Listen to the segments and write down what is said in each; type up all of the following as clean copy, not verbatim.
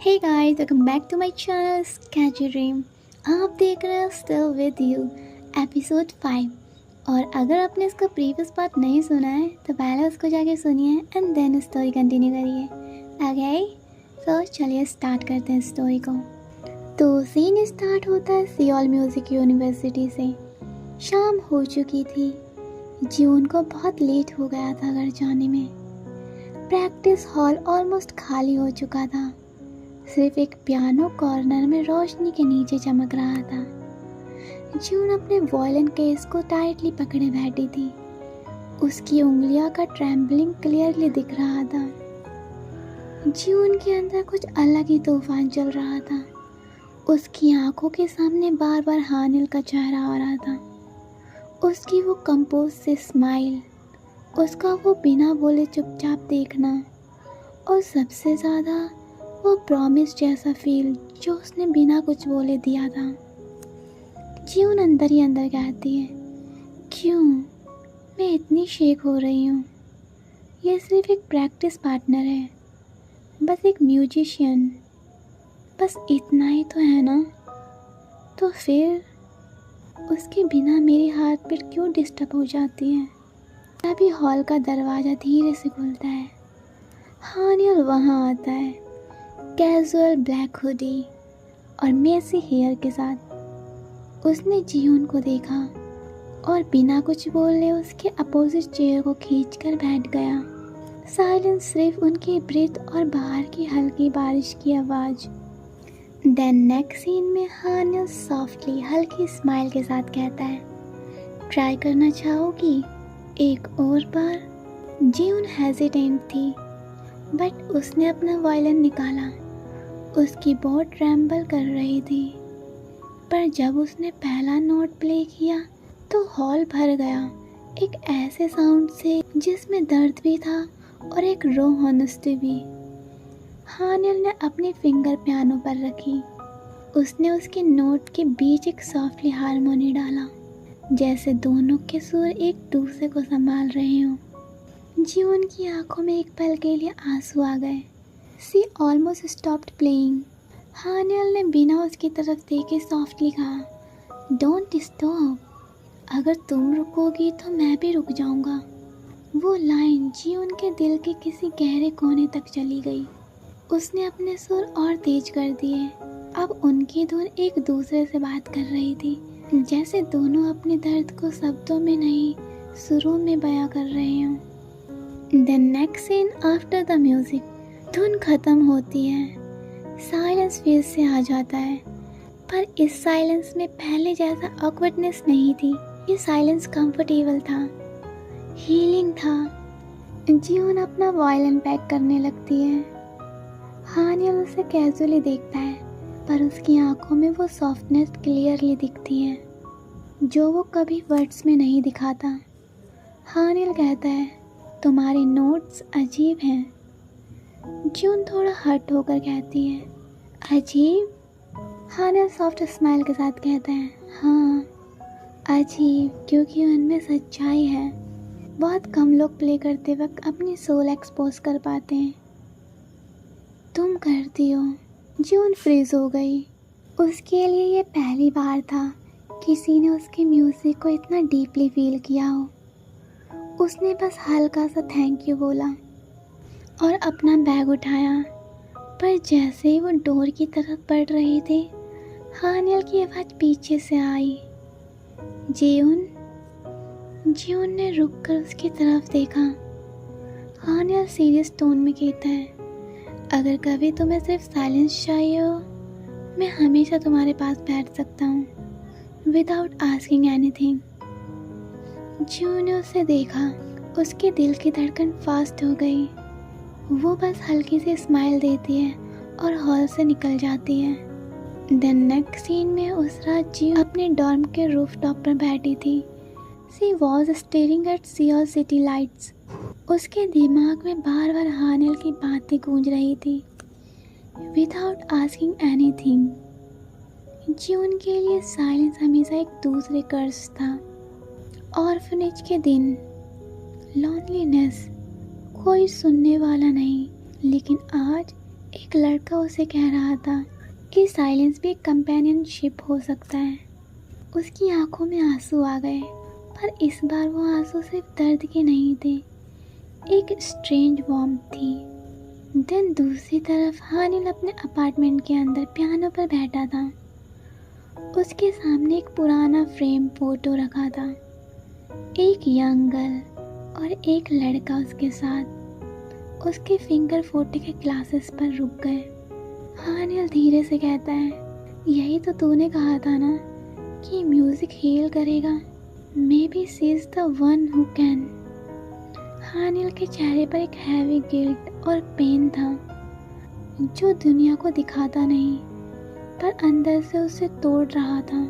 Hey guys, welcome back to my channel sketchy dream. आप देख रहे हैं स्टिल विद यू एपिसोड 5। और अगर आपने इसका प्रीवियस पार्ट नहीं सुना है तो पहले उसको जाके सुनिए एंड देन स्टोरी कंटिन्यू करिए। ओके, तो चलिए स्टार्ट करते हैं स्टोरी को। तो सीन स्टार्ट होता है सियोल म्यूज़िक यूनिवर्सिटी से। शाम हो चुकी थी। जून को बहुत लेट हो गया था घर जाने में। प्रैक्टिस हॉल ऑलमोस्ट खाली हो चुका था। सिर्फ एक पियानो कॉर्नर में रोशनी के नीचे चमक रहा था। जून अपने वॉयलिन केस को टाइटली पकड़े बैठी थी। उसकी उंगलियों का ट्रैम्बलिंग क्लियरली दिख रहा था। जून के अंदर कुछ अलग ही तूफान चल रहा था। उसकी आंखों के सामने बार बार हानिल का चेहरा आ रहा था। उसकी वो कंपोज से स्माइल, उसका वो बिना बोले चुपचाप देखना, और सबसे ज़्यादा वो प्रॉमिस जैसा फील जो उसने बिना कुछ बोले दिया था। जून अंदर ही अंदर कहती है, क्यों मैं इतनी शेक हो रही हूँ? ये सिर्फ एक प्रैक्टिस पार्टनर है, बस एक म्यूजिशियन, बस इतना ही तो है ना। तो फिर उसके बिना मेरी हार्ट बीट क्यों डिस्टर्ब हो जाती है? तभी हॉल का दरवाज़ा धीरे से खुलता है। हानियल वहाँ आता है, कैजुअल ब्लैक हुडी और मेसी हेयर के साथ। उसने जियोन को देखा और बिना कुछ बोले उसके अपोजिट चेयर को खींचकर बैठ गया। साइलेंस, सिर्फ उनकी ब्रीथ और बाहर की हल्की बारिश की आवाज़। देन नेक्स्ट सीन में हानियल सॉफ्टली हल्की स्माइल के साथ कहता है, ट्राई करना चाहोगी एक और बार? जियोन हेजिटेंट थी, बट उसने अपना वायलिन निकाला। उसकी बहुत ट्रैम्बल कर रही थी, पर जब उसने पहला नोट प्ले किया तो हॉल भर गया एक ऐसे साउंड से जिसमें दर्द भी था और एक रो हॉनेस्टी भी। हानिल ने अपनी फिंगर पियानो पर रखी। उसने उसके नोट के बीच एक सॉफ्टली हारमोनी डाला, जैसे दोनों के सुर एक दूसरे को संभाल रहे हों। जीवन की आंखों में एक पल के लिए आंसू आ गए। सी ऑलमोस्ट स्टॉप्ड प्लेइंग। हानियल ने बिना उसकी तरफ देखे सॉफ्टली कहा, डोंट स्टॉप। अगर तुम रुकोगी तो मैं भी रुक जाऊंगा। वो लाइन जीवन के दिल के किसी गहरे कोने तक चली गई। उसने अपने सुर और तेज कर दिए। अब उनकी धुन एक दूसरे से बात कर रही थी, जैसे दोनों अपने दर्द को शब्दों में नहीं सुरों में बयां कर रहे हों। The next scene after the music, धुन खत्म होती है। साइलेंस फिर से आ जाता है, पर इस साइलेंस में पहले जैसा ऑकवर्डनेस नहीं थी। ये साइलेंस कंफर्टेबल था, हीलिंग था। जीवन अपना वायलिन पैक करने लगती है। हानियल उसे कैजुअली देखता है, पर उसकी आंखों में वो सॉफ्टनेस क्लियरली दिखती है जो वो कभी वर्ड्स में नहीं दिखाता। हानियल कहता है, तुम्हारे नोट्स अजीब हैं। जून थोड़ा हर्ट होकर कहती है, अजीब? हानिल सॉफ्ट स्माइल के साथ कहता है, हाँ अजीब, क्योंकि उनमें सच्चाई है। बहुत कम लोग प्ले करते वक्त अपनी सोल एक्सपोज कर पाते हैं। तुम करती हो। जून फ्रीज हो गई। उसके लिए ये पहली बार था किसी ने उसके म्यूज़िक को इतना डीपली फील किया हो। उसने बस हल्का सा थैंक यू बोला और अपना बैग उठाया, पर जैसे ही वो डोर की तरफ बढ़ रही थी, हानियल की आवाज़ पीछे से आई, जीवन। जीवन ने रुककर उसकी तरफ देखा। हानियल सीरियस टोन में कहता है, अगर कभी तुम्हें सिर्फ साइलेंस चाहिए हो, मैं हमेशा तुम्हारे पास बैठ सकता हूँ, विदाउट आस्किंग एनीथिंग। जून ने उसे देखा। उसके दिल की धड़कन फास्ट हो गई। वो बस हल्की सी स्माइल देती है और हॉल से निकल जाती है। देन नेक्स्ट सीन में उस रात जी अपने डॉर्म के रूफ टॉप पर बैठी थी। She was staring at Seoul city lights. उसके दिमाग में बार बार हानिल की बातें गूंज रही थी, विदाउट आस्किंग एनीथिंग। जून के लिए साइलेंस हमेशा एक दूसरे कर्ज था। ऑर्फनेज के दिन, लॉनलीनेस, कोई सुनने वाला नहीं, लेकिन आज एक लड़का उसे कह रहा था कि साइलेंस भी एक कंपेनियनशिप हो सकता है। उसकी आंखों में आंसू आ गए, पर इस बार वो आंसू सिर्फ दर्द के नहीं थे, एक स्ट्रेंज वार्मथ थी। देन दूसरी तरफ हानिल अपने अपार्टमेंट के अंदर पियानो पर बैठा था। उसके सामने एक पुराना फ्रेम फोटो रखा था, एक यंग गर्ल और एक लड़का उसके साथ। उसके फिंगर फोटो के ग्लासेस पर रुक गए। हानिल धीरे से कहता है, यही तो तूने कहा था ना कि म्यूजिक हील करेगा। Maybe she is the one who can. Hanil के चेहरे पर एक हैवी गिल्ट और पेन था, जो दुनिया को दिखाता नहीं पर अंदर से उसे तोड़ रहा था।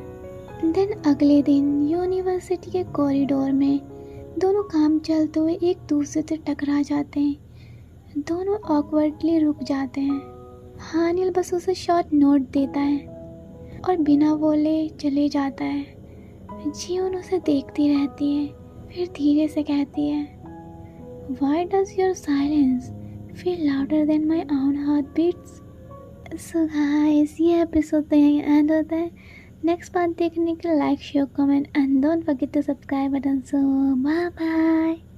देन अगले दिन यूनिवर्सिटी के कॉरिडोर में दोनों काम चलते हुए एक दूसरे से टकरा जाते हैं। दोनों ऑकवर्डली रुक जाते हैं। हानिल बस उसे शॉर्ट नोट देता है और बिना बोले चले जाता है। जीवन उसे देखती रहती है, फिर धीरे से कहती है, Why does your silence feel louder than my own heartbeats? So guys, ये एपिसोड तो यहीं एंड होता है। नेक्स्ट पार्ट देखने के लिए like share comment and don't forget to subscribe button. So bye bye.